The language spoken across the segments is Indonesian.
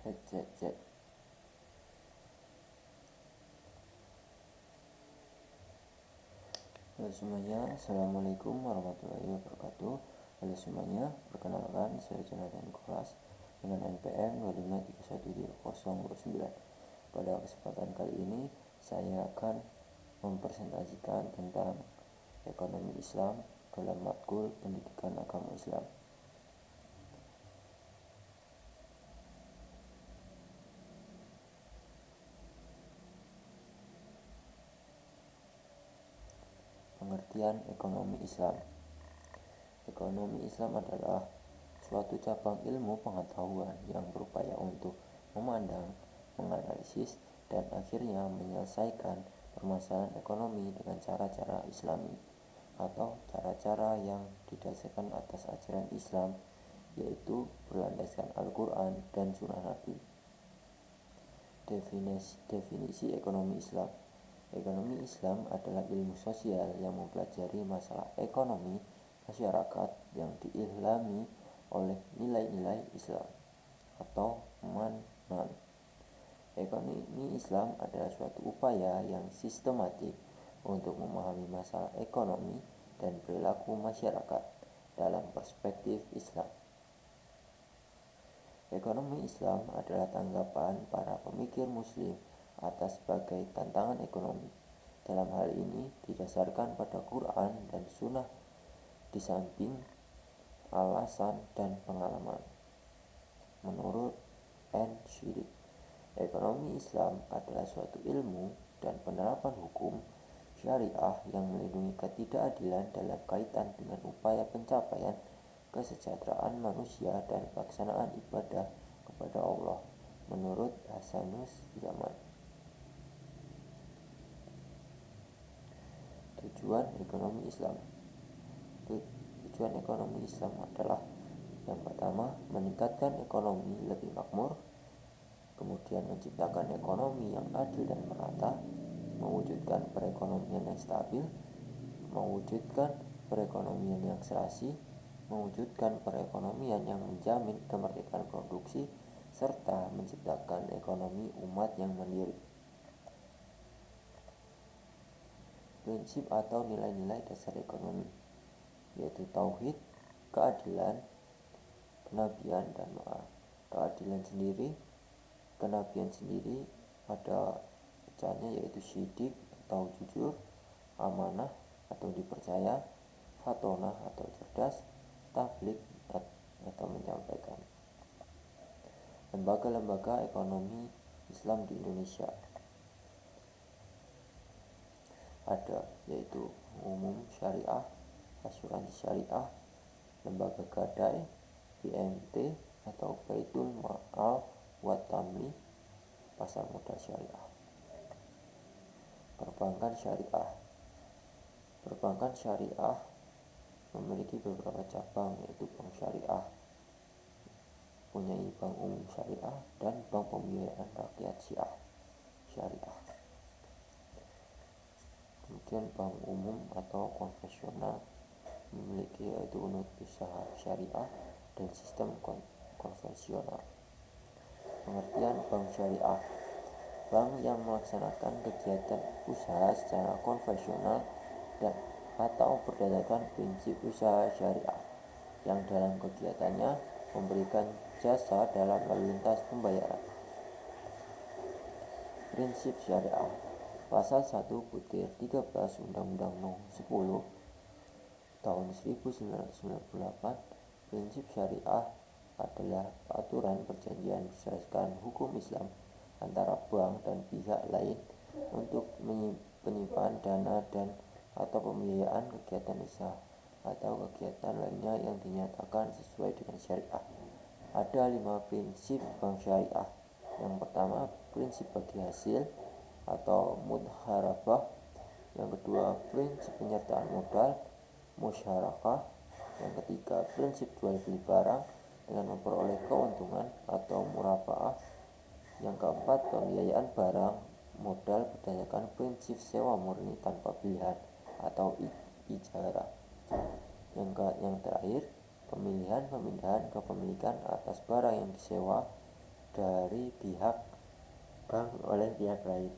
Cek cek cek. Halo semuanya, assalamualaikum warahmatullahi wabarakatuh. Halo semuanya, perkenalkan saya Jonathan Nikolas dengan NPM 25313029. Pada kesempatan kali ini saya akan mempresentasikan tentang ekonomi Islam dalam matkul pendidikan agama Islam. Pengertian ekonomi Islam. Ekonomi Islam adalah suatu cabang ilmu pengetahuan yang berupaya untuk memandang, menganalisis, dan akhirnya menyelesaikan permasalahan ekonomi dengan cara-cara Islami atau cara-cara yang didasarkan atas ajaran Islam, yaitu berlandaskan Al-Quran dan Sunnah Nabi. Definisi ekonomi Islam. Ekonomi Islam adalah ilmu sosial yang mempelajari masalah ekonomi masyarakat yang diilhami oleh nilai-nilai Islam atau manan. Ekonomi Islam adalah suatu upaya yang sistematik untuk memahami masalah ekonomi dan perilaku masyarakat dalam perspektif Islam. Ekonomi Islam adalah tanggapan para pemikir Muslim atas berbagai tantangan ekonomi. Dalam hal ini didasarkan pada Quran dan Sunnah di samping alasan dan pengalaman. Menurut N. Ekonomi Islam adalah suatu ilmu dan penerapan hukum syariah yang melindungi ketidakadilan dalam kaitan dengan upaya pencapaian kesejahteraan manusia dan pelaksanaan ibadah kepada Allah. Menurut Hasanus Zaman. Tujuan ekonomi Islam. Tujuan ekonomi Islam adalah yang pertama, meningkatkan ekonomi lebih makmur, kemudian menciptakan ekonomi yang adil dan merata, mewujudkan perekonomian yang stabil, mewujudkan perekonomian yang serasi, mewujudkan perekonomian yang menjamin kemerdekaan produksi, serta menciptakan ekonomi umat yang mandiri. Prinsip atau nilai-nilai dasar ekonomi, yaitu tauhid, keadilan, kenabian, dan doa. Kenabian sendiri pada bacanya yaitu syidik atau jujur, amanah atau dipercaya, fatonah atau cerdas, tablik atau menyampaikan. Lembaga-lembaga ekonomi Islam di Indonesia ada, yaitu Umum Syariah, Asuransi Syariah, Lembaga Gadai, BMT atau Baitul Ma'al wa Tamli, Pasar Modal Syariah. Perbankan Syariah. Perbankan Syariah memiliki beberapa cabang, yaitu Bank Syariah, punyai Bank Umum Syariah, dan Bank Pembiayaan Rakyat Syariah. Kemudian Bank Umum atau konvensional memiliki yaitu unit usaha syariah dan sistem konvensional. Pengertian Bank Syariah. Bank yang melaksanakan kegiatan usaha secara konvensional dan atau berdasarkan prinsip usaha syariah, yang dalam kegiatannya memberikan jasa dalam lalu lintas pembayaran. Prinsip syariah. Pasal 1/13 Undang-Undang Nomor 10 Tahun 1998, prinsip syariah adalah aturan perjanjian berdasarkan hukum Islam antara bank dan pihak lain untuk penyimpan dana dan atau pembiayaan kegiatan usaha atau kegiatan lainnya yang dinyatakan sesuai dengan syariah. Ada 5 prinsip bank syariah. Yang pertama, prinsip bagi hasil atau mudharabah. Yang kedua, prinsip penyertaan modal, musyarakah. Yang ketiga, prinsip jual beli barang dengan memperoleh keuntungan atau murabaah. Yang keempat, pembiayaan barang modal berdasarkan prinsip sewa murni tanpa pilihan atau ijarah. Yang terakhir, pemindahan kepemilikan atas barang yang disewa dari pihak bank oleh pihak lain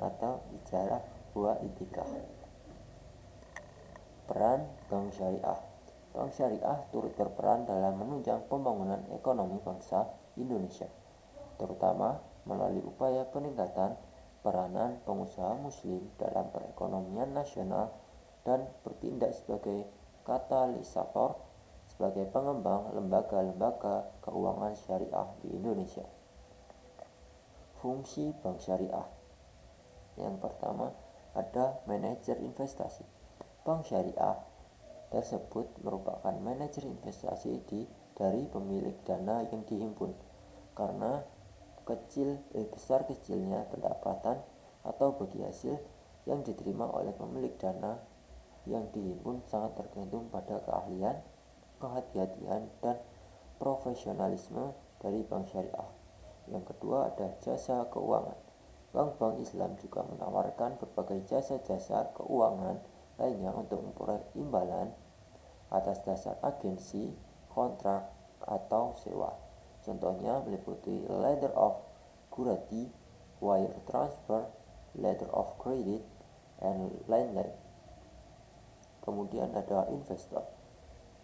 atau ijarah wa itikah. Peran bank syariah. Bank syariah turut berperan dalam menunjang pembangunan ekonomi bangsa Indonesia, terutama melalui upaya peningkatan peranan pengusaha muslim dalam perekonomian nasional dan bertindak sebagai katalisator sebagai pengembang lembaga-lembaga keuangan syariah di Indonesia. Fungsi bank syariah. Yang pertama, ada manajer investasi. Bank syariah tersebut merupakan manajer investasi dari pemilik dana yang dihimpun, karena besar kecilnya pendapatan atau bagi hasil yang diterima oleh pemilik dana yang dihimpun sangat tergantung pada keahlian, kehati-hatian, dan profesionalisme dari bank syariah. Yang kedua ada jasa keuangan. Bank-bank Islam juga menawarkan berbagai jasa-jasa keuangan lainnya untuk memperoleh imbalan atas dasar agensi, kontrak, atau sewa. Contohnya meliputi letter of guarantee, wire transfer, letter of credit, and lain-lain. Kemudian ada investor.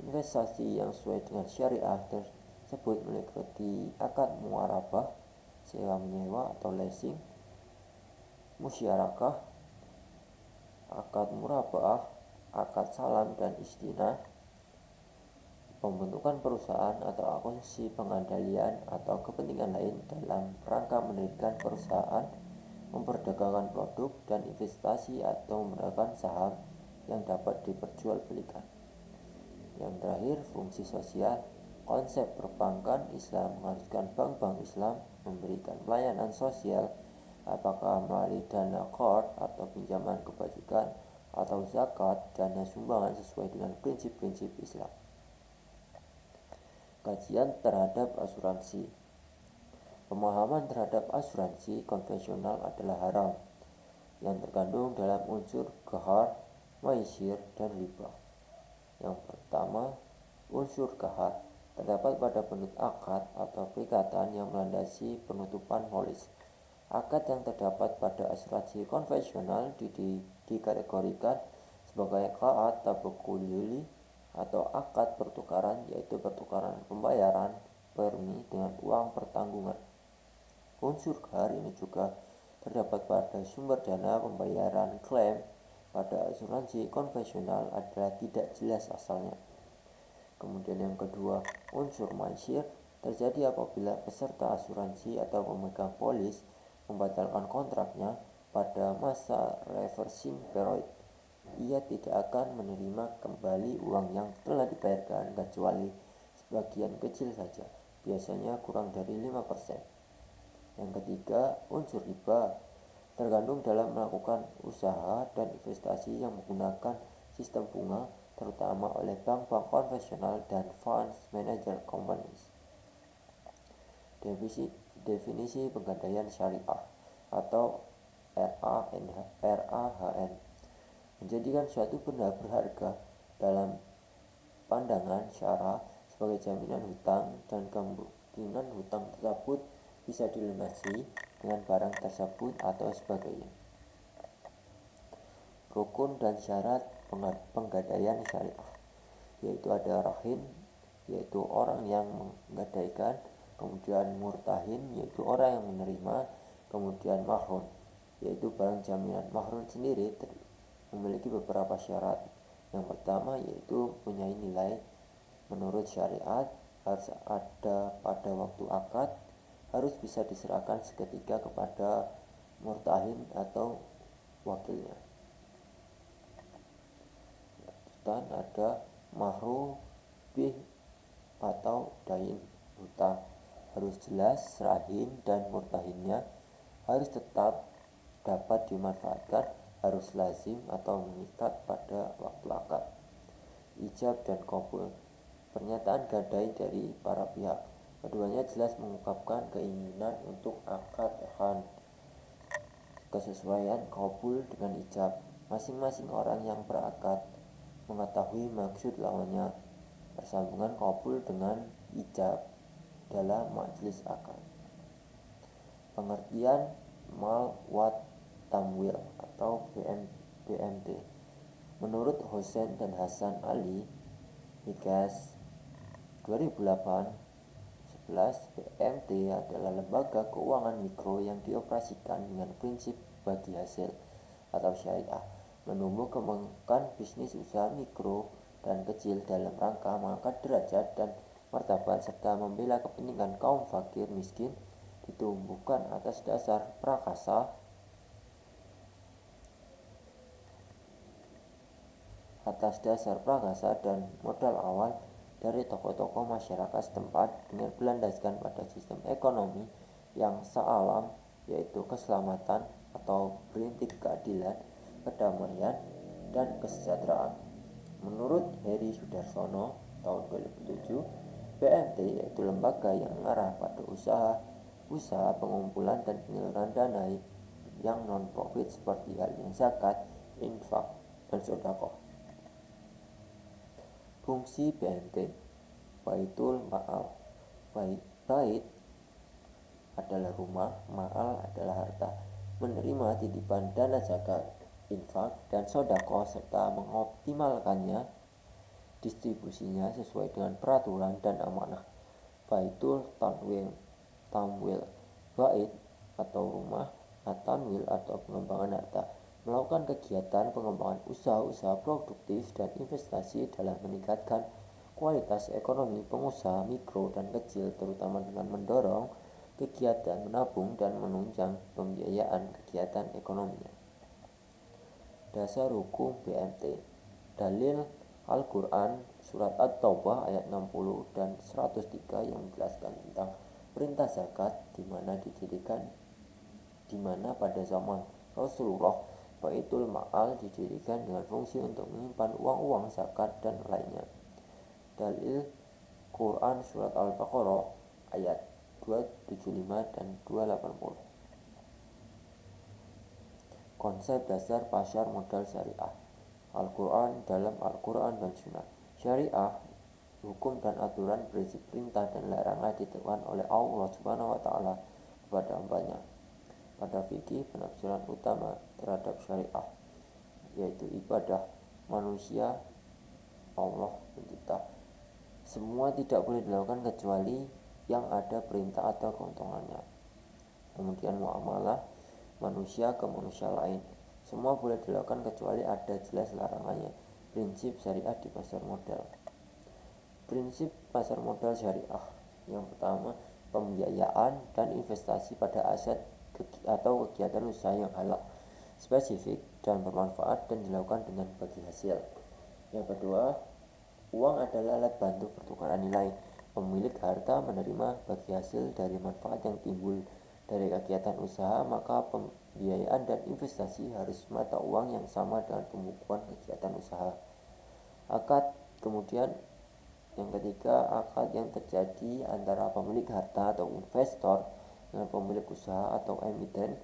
Investasi yang sesuai dengan syariah tersebut meliputi akad muarabah, sewa menyewa atau leasing, musyarakah, akad murabaah, akad salam dan istinah, pembentukan perusahaan atau akuisisi pengandalian atau kepentingan lain dalam rangka mendirikan perusahaan, memperdagangkan produk dan investasi atau menggunakan saham yang dapat diperjualbelikan. Yang terakhir, fungsi sosial. Konsep perbankan Islam mengharuskan bank-bank Islam memberikan pelayanan sosial, apakah melalui dana qard atau pinjaman kebajikan atau zakat, dana sumbangan sesuai dengan prinsip-prinsip Islam. Kajian terhadap asuransi. Pemahaman terhadap asuransi konvensional adalah haram, yang terkandung dalam unsur ghar, maisir, dan riba. Yang pertama, unsur ghar terdapat pada bentuk akad atau perikatan yang melandasi penutupan polis. Akad yang terdapat pada asuransi konvensional dikategorikan sebagai akad tabaqulili atau akad pertukaran, yaitu pertukaran pembayaran premi dengan uang pertanggungan. Unsur ghar ini juga terdapat pada sumber dana pembayaran klaim pada asuransi konvensional adalah tidak jelas asalnya. Kemudian yang kedua, unsur maisir terjadi apabila peserta asuransi atau pemegang polis membatalkan kontraknya pada masa reversing period. Ia tidak akan menerima kembali uang yang telah dibayarkan kecuali sebagian kecil saja, biasanya kurang dari 5%. Yang ketiga, unsur riba terkandung dalam melakukan usaha dan investasi yang menggunakan sistem bunga, terutama oleh bank-bank konvensional dan funds manager companies. Definisi pegadaian syariah atau RAHN. Menjadikan suatu benda berharga dalam pandangan syara sebagai jaminan hutang dan kemungkinan hutang tersebut bisa dilunasi dengan barang tersebut atau sebagainya. Rukun dan syarat penggadaian syariah, yaitu ada rahin, yaitu orang yang menggadaikan, kemudian murtahin, yaitu orang yang menerima, kemudian mahrun, yaitu barang jaminan. Mahrun sendiri memiliki beberapa syarat. Yang pertama yaitu punya nilai menurut syariat, harus ada pada waktu akad, harus bisa diserahkan seketika kepada murtahin atau wakilnya. Dan ada mahru bih atau dain hutang, harus jelas rahin dan murtahinnya, harus tetap dapat dimanfaatkan, harus lazim atau mengikat pada waktu akad. Ijab dan qabul, pernyataan gadai dari para pihak, keduanya jelas mengungkapkan keinginan untuk akad han. Kesesuaian qabul dengan ijab, masing-masing orang yang berakad mengetahui maksud lawannya. Persambungan qabul dengan ijab dalam majelis akad. Pengertian mal wat tamwil atau BMT. Menurut Hussein dan Hasan Ali Higas 2008-11, BMT adalah lembaga keuangan mikro yang dioperasikan dengan prinsip bagi hasil atau syariah, menumbuh kembangkan bisnis usaha mikro dan kecil dalam rangka mengangkat derajat dan martabat serta membela kepentingan kaum fakir miskin, ditumbuhkan atas dasar prakasa dan modal awal dari tokoh-tokoh masyarakat setempat dengan berlandaskan pada sistem ekonomi yang sealam, yaitu keselamatan atau prinsip keadilan, kedamaian, dan kesejahteraan. Menurut Heri Sudarsono tahun 2007, BMT yaitu lembaga yang mengarah pada usaha pengumpulan dan penyaluran dana yang non-profit seperti halnya zakat, infak, dan sedekah. Fungsi BMT: Baitul Ma'al. Bait adalah rumah, ma'al adalah harta. Menerima titipan dana zakat, infak, dan sedekah serta mengoptimalkannya distribusinya sesuai dengan peraturan dan amanah. Baitul Tamwil. Bait atau rumah, Tanwil atau pengembangan harta, melakukan kegiatan pengembangan usaha-usaha produktif dan investasi dalam meningkatkan kualitas ekonomi pengusaha mikro dan kecil, terutama dengan mendorong kegiatan menabung dan menunjang pembiayaan kegiatan ekonominya. Dasar hukum BMT. Dalil Al-Quran Surat At-Taubah ayat 60 dan 103 yang menjelaskan tentang perintah zakat, di mana pada zaman Rasulullah Baitul Ma'al didirikan dengan fungsi untuk menyimpan uang-uang zakat dan lainnya. Dalil Quran Surat Al-Baqarah ayat 275 dan 280. Konsep dasar pasar modal syariah. Al-Quran dalam Al-Quran dan Sunnah. Syariah, hukum dan aturan berisi perintah dan larangan ditentukan oleh Allah Subhanahu wa taala kepada hambanya. Pada fikih, penafsiran utama terhadap syariah yaitu ibadah manusia Allah pencipta. Semua tidak boleh dilakukan kecuali yang ada perintah atau keuntungannya. Kemudian muamalah manusia ke manusia lain, semua boleh dilakukan kecuali ada jelas larangannya. Prinsip syariah di pasar modal. Prinsip pasar modal syariah. Yang pertama, pembiayaan dan investasi pada aset atau kegiatan usaha yang halal, spesifik dan bermanfaat dan dilakukan dengan bagi hasil. Yang kedua, uang adalah alat bantu pertukaran nilai. Pemilik harta menerima bagi hasil dari manfaat yang timbul dari kegiatan usaha, maka pembiayaan dan investasi harus mata uang yang sama dengan pembukuan kegiatan usaha. Akad. Kemudian yang ketiga, akad yang terjadi antara pemilik harta atau investor dengan pemilik usaha atau emiten,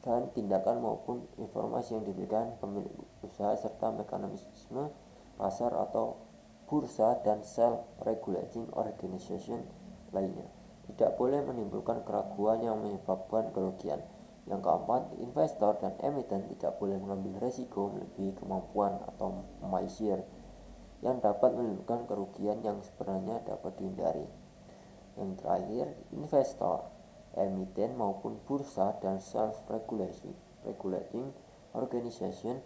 dan tindakan maupun informasi yang diberikan pemilik usaha serta mekanisme pasar atau bursa dan self-regulating organization lainnya. Tidak boleh menimbulkan keraguan yang menyebabkan kerugian. Yang keempat, investor dan emiten tidak boleh mengambil resiko melebihi kemampuan atau maisir yang dapat menimbulkan kerugian yang sebenarnya dapat dihindari. Yang terakhir, investor, emiten maupun bursa dan self-regulating organization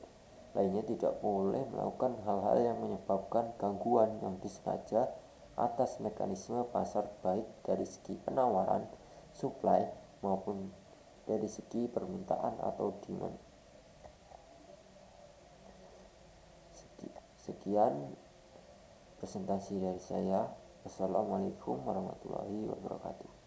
lainnya tidak boleh melakukan hal-hal yang menyebabkan gangguan yang disengaja atas mekanisme pasar, baik dari segi penawaran, supply, maupun dari segi permintaan atau demand. Sekian presentasi dari saya. Wassalamualaikum warahmatullahi wabarakatuh.